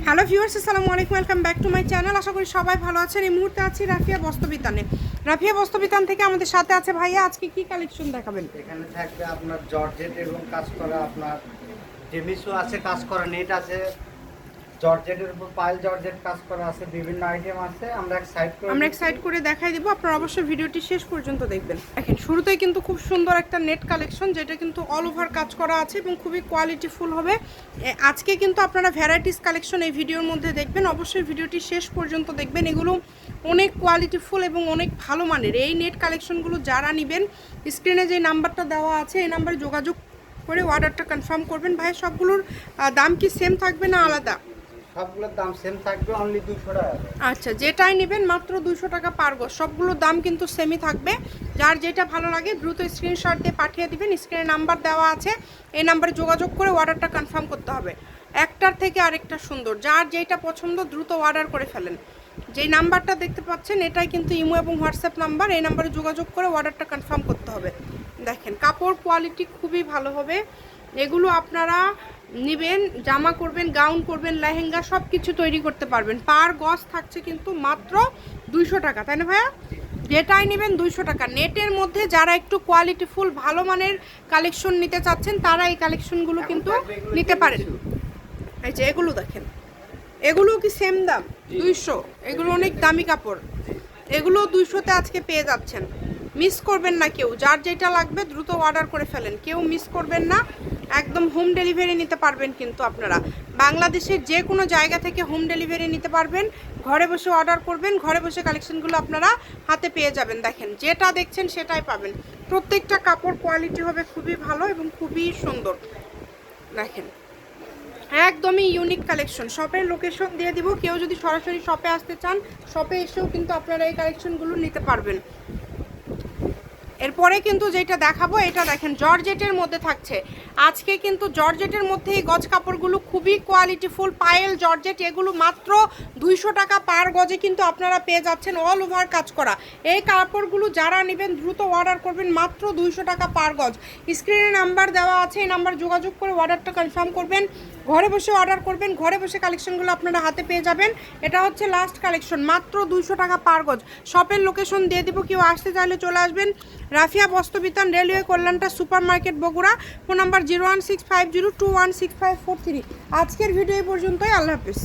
Hello viewers, আসসালামু আলাইকুম, welcome back to my channel. আশা করি সবাই ভালো আছেন। এই মুহূর্তে আছি রাফিয়া বস্ত্রবিতানে। রাফিয়া বস্ত্রবিতান থেকে আমাদের সাথে আছে ভাইয়া। আজকে কি কালেকশন দেখাবেন? এখানে থাকবে আপনার জর্জেট এবং কাজ করা, আপনার ডেমিসও আছে, কাজ করা নেট আছে, জর্জেটের উপর পাইল জর্জেট কাজ করা আছে, বিভিন্ন আইটেম আছে। আমরা এক সাইড করে দেখাই দিব। আপনারা অবশ্যই ভিডিওটি শেষ পর্যন্ত দেখবেন। দেখেন, শুরুতেই কিন্তু খুব সুন্দর একটা নেট কালেকশন, যেটা কিন্তু অল ওভার কাজ করা আছে এবং খুবই কোয়ালিটিফুল হবে। আজকে কিন্তু আপনারা ভ্যারাইটিস কালেকশন এই ভিডিওর মধ্যে দেখবেন। অবশ্যই ভিডিওটি শেষ পর্যন্ত দেখবেন। এগুলো অনেক কোয়ালিটিফুল এবং অনেক ভালো মানের। এই নেট কালেকশনগুলো যারা নেবেন, স্ক্রিনে যে নাম্বারটা দেওয়া আছে এই নাম্বারে যোগাযোগ করে অর্ডারটা কনফার্ম করবেন। ভাই, সবগুলোর দাম কি সেম থাকবে না আলাদা? সবগুলোর দাম সেম থাকবে, অনলি 200 টাকা। আচ্ছা, যেটাই নেবেন মাত্র 200 টাকা পার গজ। সবগুলোর দাম কিন্তু সেমই থাকবে। যার যেটা ভালো লাগে দ্রুত স্ক্রিনশট দিয়ে পাঠিয়ে দিবেন। স্ক্রিনে নাম্বার দেওয়া আছে, এই নাম্বারে যোগাযোগ করে অর্ডারটা কনফার্ম করতে হবে। একটার থেকে আরেকটা সুন্দর, যার যেটা পছন্দ দ্রুত অর্ডার করে ফেলেন। যেই নাম্বারটা দেখতে পাচ্ছেন এটাই কিন্তু ইমো এবং হোয়াটসঅ্যাপ নাম্বার। এই নাম্বারে যোগাযোগ করে অর্ডারটা কনফার্ম করতে হবে। দেখেন, কাপড় কোয়ালিটি খুবই ভালো হবে। এগুলো আপনারা নেবেন, জামা করবেন, গাউন করবেন, লেহেঙ্গা সব কিছু তৈরি করতে পারবেন। পার গজ থাকছে কিন্তু মাত্র 200 টাকা, তাই না ভাইয়া? যেটাই নেবেন 200 টাকা। নেটের মধ্যে যারা একটু কোয়ালিটিফুল ভালো মানের কালেকশন নিতে চাচ্ছেন তারা এই কালেকশনগুলো কিন্তু নিতে পারেন। এই যে এগুলো দেখেন, এগুলো কি সেম দাম? 200। এগুলো অনেক দামি কাপড়, এগুলো 200-তে আজকে পেয়ে যাচ্ছেন। মিস করবেন না কেউ, যার যেটা লাগবে দ্রুত অর্ডার করে ফেলেন, কেউ মিস করবেন না। একদম হোম ডেলিভারি নিতে পারবেন কিন্তু আপনারা বাংলাদেশের যে কোনো জায়গা থেকে হোম ডেলিভারি নিতে পারবেন। ঘরে বসে অর্ডার করবেন, ঘরে বসে কালেকশনগুলো আপনারা হাতে পেয়ে যাবেন। দেখেন, যেটা দেখছেন সেটাই পাবেন। প্রত্যেকটা কাপড় কোয়ালিটি হবে খুবই ভালো এবং খুবই সুন্দর। দেখেন, একদমই ইউনিক কালেকশন। শপের লোকেশন দিয়ে দিব, কেউ যদি সরাসরি শপে আসতে চান শপে এসেও কিন্তু আপনারা এই কালেকশনগুলো নিতে পারবেন। এরপরে কিন্তু যেটা দেখাবো এটা দেখেন, জর্জেটের মধ্যে থাকছে। আজকে কিন্তু জর্জেটের মধ্যে এই গজ কাপড়গুলো খুবই কোয়ালিটিফুল, পায়েল জর্জেট। এগুলো মাত্র 200 টাকা পার গজে কিন্তু আপনারা পেয়ে যাচ্ছেন, অল ওভার কাজ করা। এই কাপড়গুলো যারা নেবেন দ্রুত অর্ডার করবেন, মাত্র 200 টাকা পার গজ। স্ক্রিনে নাম্বার দেওয়া আছে, এই নাম্বার যোগাযোগ করে অর্ডারটা কনফার্ম করবেন। ঘরে বসে অর্ডার করবেন, ঘরে বসে কালেকশনগুলো আপনারা হাতে পেয়ে যাবেন। এটা হচ্ছে লাস্ট কালেকশন, মাত্র 200 টাকা পার গজ। শপের লোকেশন দিয়ে দিব, কেউ আসতে চাইলে চলে আসবেন। রাফিয়া বস্ত্রবিতান, রেলওয়ে কল্যাণটা, super market, Bogura. Phone number 01650216543। আজকের ভিডিও এই পর্যন্তই। আল্লাহ হাফিজ।